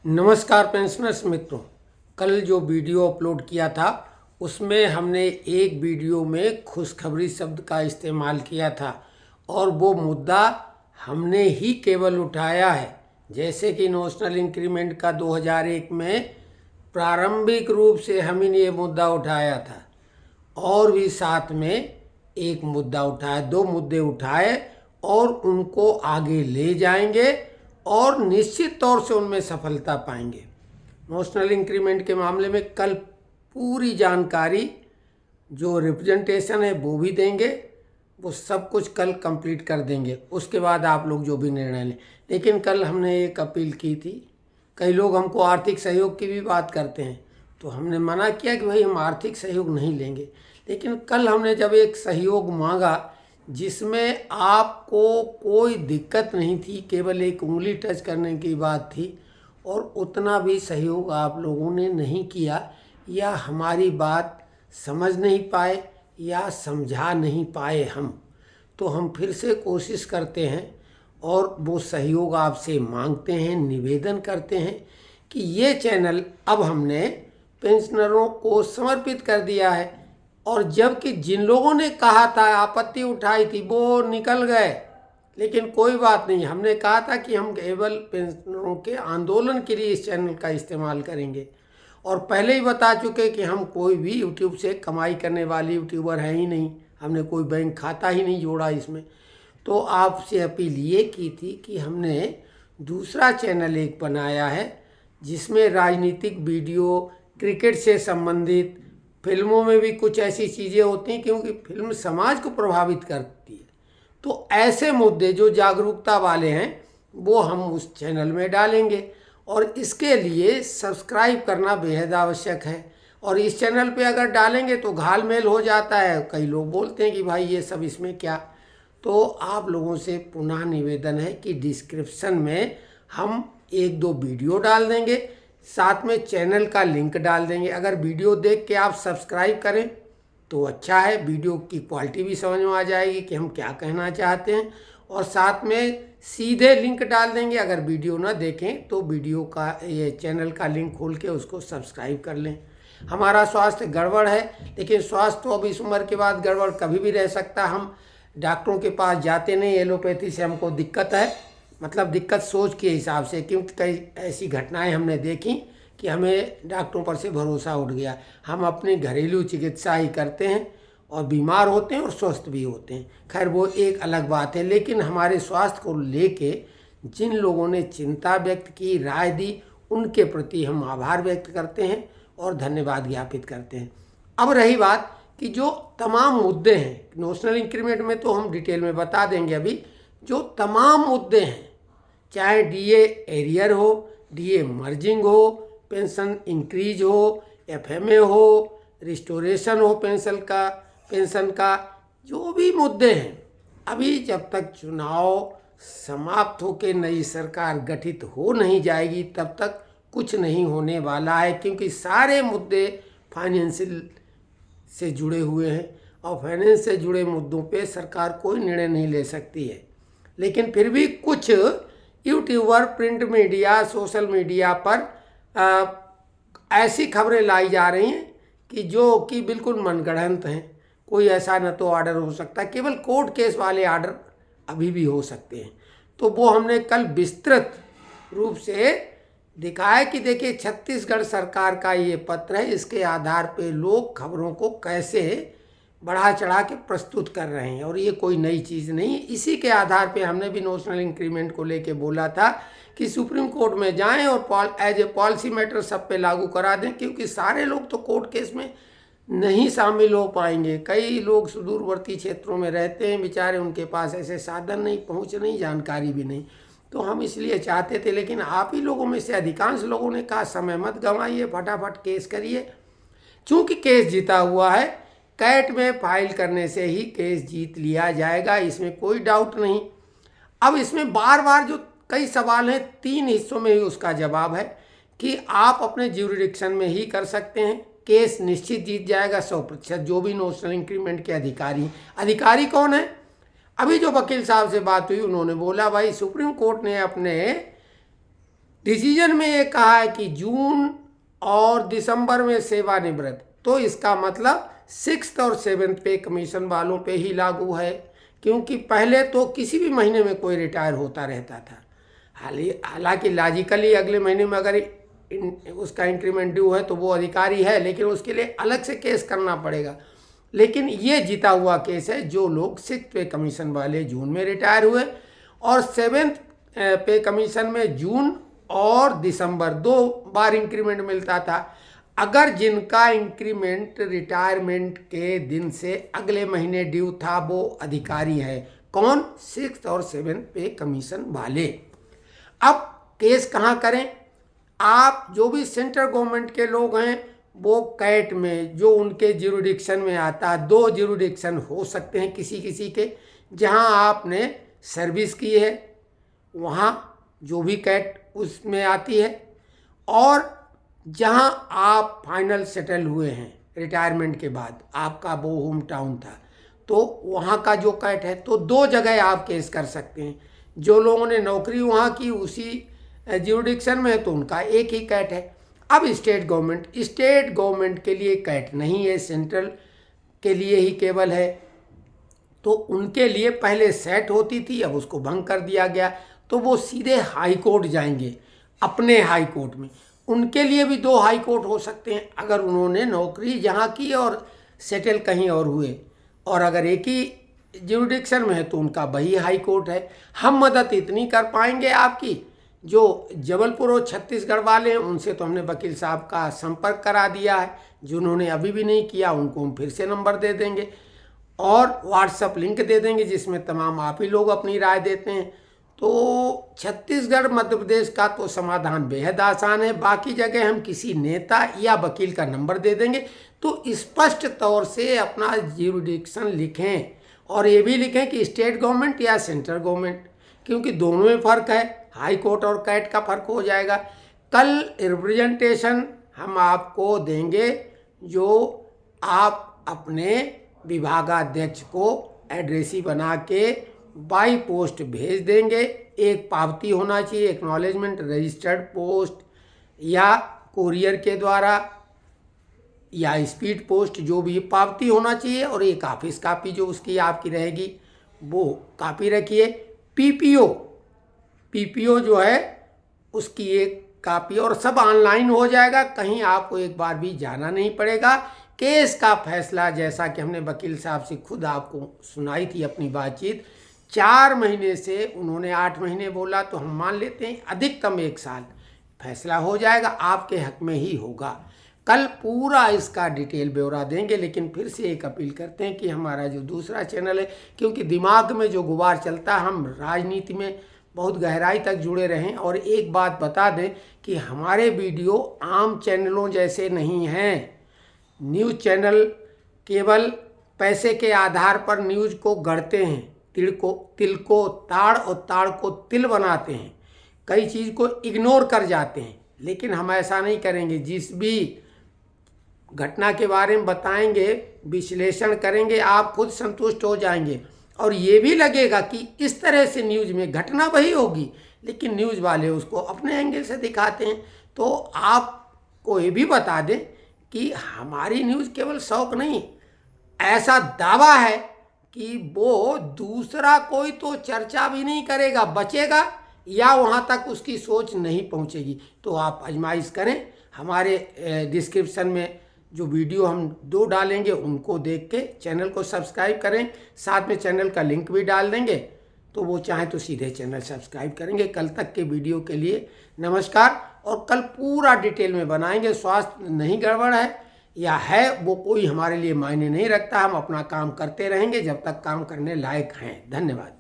नमस्कार पेंशनर्स मित्रों। कल जो वीडियो अपलोड किया था उसमें हमने एक वीडियो में खुशखबरी शब्द का इस्तेमाल किया था और वो मुद्दा हमने ही केवल उठाया है। जैसे कि नोशनल इंक्रीमेंट का 2001 में प्रारंभिक रूप से हम ही ने ये मुद्दा उठाया था और भी साथ में एक मुद्दा उठाया, दो मुद्दे उठाए और उनको आगे ले जाएंगे और निश्चित तौर से उनमें सफलता पाएंगे। नोशनल इंक्रीमेंट के मामले में कल पूरी जानकारी जो रिप्रेजेंटेशन है वो भी देंगे, वो सब कुछ कल कंप्लीट कर देंगे। उसके बाद आप लोग जो भी निर्णय लें। लेकिन कल हमने एक अपील की थी, कई लोग हमको आर्थिक सहयोग की भी बात करते हैं, तो हमने मना किया कि भाई हम आर्थिक सहयोग नहीं लेंगे। लेकिन कल हमने जब एक सहयोग मांगा जिसमें आपको कोई दिक्कत नहीं थी, केवल एक उंगली टच करने की बात थी, और उतना भी सहयोग आप लोगों ने नहीं किया या हमारी बात समझ नहीं पाए या समझा नहीं पाए तो हम फिर से कोशिश करते हैं और वो सहयोग आपसे मांगते हैं, निवेदन करते हैं कि ये चैनल अब हमने पेंशनरों को समर्पित कर दिया है। और जबकि जिन लोगों ने कहा था, आपत्ति उठाई थी, वो निकल गए। लेकिन कोई बात नहीं, हमने कहा था कि हम केवल पेंशनरों के आंदोलन के लिए इस चैनल का इस्तेमाल करेंगे और पहले ही बता चुके कि हम कोई भी यूट्यूब से कमाई करने वाले यूट्यूबर हैं ही नहीं, हमने कोई बैंक खाता ही नहीं जोड़ा इसमें। तो आपसे अपील ये की थी कि हमने दूसरा चैनल एक बनाया है जिसमें राजनीतिक वीडियो, क्रिकेट से संबंधित, फिल्मों में भी कुछ ऐसी चीज़ें होती हैं क्योंकि फिल्म समाज को प्रभावित करती है। तो ऐसे मुद्दे जो जागरूकता वाले हैं वो हम उस चैनल में डालेंगे और इसके लिए सब्सक्राइब करना बेहद आवश्यक है। और इस चैनल पे अगर डालेंगे तो घाल मेल हो जाता है, कई लोग बोलते हैं कि भाई ये सब इसमें क्या। तो आप लोगों से पुनः निवेदन है कि डिस्क्रिप्शन में हम एक दो वीडियो डाल देंगे, साथ में चैनल का लिंक डाल देंगे। अगर वीडियो देख के आप सब्सक्राइब करें तो अच्छा है, वीडियो की क्वालिटी भी समझ में आ जाएगी कि हम क्या कहना चाहते हैं, और साथ में सीधे लिंक डाल देंगे। अगर वीडियो ना देखें तो वीडियो का, ये चैनल का लिंक खोल के उसको सब्सक्राइब कर लें। हमारा स्वास्थ्य गड़बड़ है, लेकिन स्वास्थ्य तो अब इस उम्र के बाद गड़बड़ कभी भी रह सकता। हम डॉक्टरों के पास जाते नहीं, एलोपैथी से हमको दिक्कत है, मतलब दिक्कत सोच के हिसाब से, क्योंकि कई ऐसी घटनाएं हमने देखी कि हमें डॉक्टरों पर से भरोसा उठ गया। हम अपनी घरेलू चिकित्सा ही करते हैं और बीमार होते हैं और स्वस्थ भी होते हैं। खैर वो एक अलग बात है। लेकिन हमारे स्वास्थ्य को लेके जिन लोगों ने चिंता व्यक्त की, राय दी, उनके प्रति हम आभार व्यक्त करते हैं और धन्यवाद ज्ञापित करते हैं। अब रही बात कि जो तमाम मुद्दे हैं, नोशनल इंक्रीमेंट में तो हम डिटेल में बता देंगे। अभी जो तमाम मुद्दे हैं, चाहे डीए एरियर हो, डीए मर्जिंग हो, पेंशन इंक्रीज हो, एफएमए हो, रिस्टोरेशन हो पेंशन का जो भी मुद्दे हैं, अभी जब तक चुनाव समाप्त होकर नई सरकार गठित हो नहीं जाएगी तब तक कुछ नहीं होने वाला है, क्योंकि सारे मुद्दे फाइनेंशियल से जुड़े हुए हैं और फाइनेंस से जुड़े मुद्दों पे सरकार कोई निर्णय नहीं ले सकती है। लेकिन फिर भी कुछ YouTuber, print media, social media पर ऐसी खबरें लाई जा रही हैं कि जो कि बिल्कुल मनगढ़ंत हैं। कोई ऐसा न तो ऑर्डर हो सकता, केवल कोर्ट केस वाले ऑर्डर अभी भी हो सकते हैं। तो वो हमने कल विस्तृत रूप से दिखाया कि देखिए छत्तीसगढ़ सरकार का ये पत्र है, इसके आधार पे लोग खबरों को कैसे बढ़ा चढ़ा के प्रस्तुत कर रहे हैं और ये कोई नई चीज़ नहीं। इसी के आधार पे हमने भी नोशनल इंक्रीमेंट को लेके बोला था कि सुप्रीम कोर्ट में जाएं और एज ए पॉलिसी मैटर सब पे लागू करा दें, क्योंकि सारे लोग तो कोर्ट केस में नहीं शामिल हो पाएंगे। कई लोग सुदूरवर्ती क्षेत्रों में रहते हैं बेचारे, उनके पास ऐसे साधन नहीं, पहुँच नहीं, जानकारी भी नहीं। तो हम इसलिए चाहते थे, लेकिन आप ही लोगों में से अधिकांश लोगों ने कहा समय मत गंवाइए, फटाफट केस करिए। चूँकि केस जीता हुआ है, कैट में फाइल करने से ही केस जीत लिया जाएगा, इसमें कोई डाउट नहीं। अब इसमें बार बार जो कई सवाल हैं, 3 हिस्सों में ही उसका जवाब है कि आप अपने ज्यूरिडिक्शन में ही कर सकते हैं, केस निश्चित जीत जाएगा 100%। जो भी नोशनल इंक्रीमेंट के अधिकारी कौन है? अभी जो वकील साहब से बात हुई उन्होंने बोला भाई सुप्रीम कोर्ट ने अपने डिसीजन में ये कहा है कि जून और दिसंबर में सेवानिवृत्त, तो इसका मतलब 6th और 7th पे कमीशन वालों पे ही लागू है, क्योंकि पहले तो किसी भी महीने में कोई रिटायर होता रहता था। हालांकि लॉजिकली अगले महीने में अगर उसका इंक्रीमेंट ड्यू है तो वो अधिकारी है, लेकिन उसके लिए अलग से केस करना पड़ेगा। लेकिन ये जीता हुआ केस है, जो लोग 6th पे कमीशन वाले जून में रिटायर हुए और 7th पे कमीशन में जून और दिसंबर 2 बार इंक्रीमेंट मिलता था। अगर जिनका इंक्रीमेंट रिटायरमेंट के दिन से अगले महीने ड्यू था वो अधिकारी है। कौन? 6th और 7th पे कमीशन वाले। अब केस कहाँ करें? आप जो भी सेंट्रल गवर्नमेंट के लोग हैं वो कैट में, जो उनके ज्यूरिडिक्शन में आता है, 2 ज्यूरिडिक्शन हो सकते हैं किसी किसी के, जहां आपने सर्विस की है वहां जो भी कैट उसमें आती है, और जहां आप फाइनल सेटल हुए हैं रिटायरमेंट के बाद, आपका वो होम टाउन था, तो वहां का जो कैट है, तो 2 जगह आप केस कर सकते हैं। जो लोगों ने नौकरी वहां की उसी ज्यूरिडिक्शन में है तो उनका एक ही कैट है। अब स्टेट गवर्नमेंट के लिए कैट नहीं है, सेंट्रल के लिए ही केवल है। तो उनके लिए पहले सेट होती थी, अब उसको भंग कर दिया गया, तो वो सीधे हाई कोर्ट जाएंगे, अपने हाई कोर्ट में। उनके लिए भी 2 हाई कोर्ट हो सकते हैं अगर उन्होंने नौकरी जहाँ की और सेटल कहीं और हुए, और अगर एक ही ज्यूरिडिक्शन में है तो उनका वही हाई कोर्ट है। हम मदद इतनी कर पाएंगे आपकी, जो जबलपुर और छत्तीसगढ़ वाले हैं उनसे तो हमने वकील साहब का संपर्क करा दिया है, जिन्होंने अभी भी नहीं किया उनको हम फिर से नंबर दे देंगे और व्हाट्सएप लिंक दे देंगे जिसमें तमाम आप ही लोग अपनी राय देते हैं। तो छत्तीसगढ़ मध्य प्रदेश का तो समाधान बेहद आसान है, बाकी जगह हम किसी नेता या वकील का नंबर दे देंगे। तो स्पष्ट तौर से अपना ज्यूरिडिक्शन लिखें, और ये भी लिखें कि स्टेट गवर्नमेंट या सेंट्रल गवर्नमेंट, क्योंकि दोनों में फ़र्क है, हाई कोर्ट और कैट का फ़र्क हो जाएगा। कल रिप्रेजेंटेशन हम आपको देंगे, जो आप अपने विभागाध्यक्ष को एड्रेसी बना के बाई पोस्ट भेज देंगे। एक पावती होना चाहिए, एक्नॉलेजमेंट रजिस्टर्ड पोस्ट या कोरियर के द्वारा या स्पीड पोस्ट, जो भी पावती होना चाहिए, और एक ऑफिस कापी जो उसकी आपकी रहेगी वो कापी रखिए। पीपीओ जो है उसकी एक कापी, और सब ऑनलाइन हो जाएगा, कहीं आपको एक बार भी जाना नहीं पड़ेगा। केस का फैसला, जैसा कि हमने वकील साहब से खुद आपको सुनाई थी अपनी बातचीत, 4 महीने से उन्होंने 8 महीने बोला, तो हम मान लेते हैं अधिकतम 1 साल फैसला हो जाएगा, आपके हक में ही होगा। कल पूरा इसका डिटेल ब्यौरा देंगे, लेकिन फिर से एक अपील करते हैं कि हमारा जो दूसरा चैनल है, क्योंकि दिमाग में जो गुबार चलता है, हम राजनीति में बहुत गहराई तक जुड़े रहें। और एक बात बता दें कि हमारे वीडियो आम चैनलों जैसे नहीं हैं। न्यूज़ चैनल केवल पैसे के आधार पर न्यूज़ को गढ़ते हैं, तिल को ताड़ और ताड़ को तिल बनाते हैं, कई चीज़ को इग्नोर कर जाते हैं, लेकिन हम ऐसा नहीं करेंगे। जिस भी घटना के बारे में बताएंगे, विश्लेषण करेंगे, आप खुद संतुष्ट हो जाएंगे, और ये भी लगेगा कि इस तरह से न्यूज़ में घटना वही होगी, लेकिन न्यूज़ वाले उसको अपने एंगल से दिखाते हैं। तो आपको ये भी बता दें कि हमारी न्यूज़ केवल शौक नहीं, ऐसा दावा है कि वो दूसरा कोई तो चर्चा भी नहीं करेगा, बचेगा, या वहाँ तक उसकी सोच नहीं पहुँचेगी। तो आप आजमाइश करें, हमारे डिस्क्रिप्शन में जो वीडियो हम 2 डालेंगे उनको देख के चैनल को सब्सक्राइब करें, साथ में चैनल का लिंक भी डाल देंगे, तो वो चाहे तो सीधे चैनल सब्सक्राइब करेंगे। कल तक के वीडियो के लिए नमस्कार, और कल पूरा डिटेल में बनाएंगे। स्वास्थ्य नहीं गड़बड़ है या है, वो कोई हमारे लिए मायने नहीं रखता, हम अपना काम करते रहेंगे जब तक काम करने लायक हैं। धन्यवाद।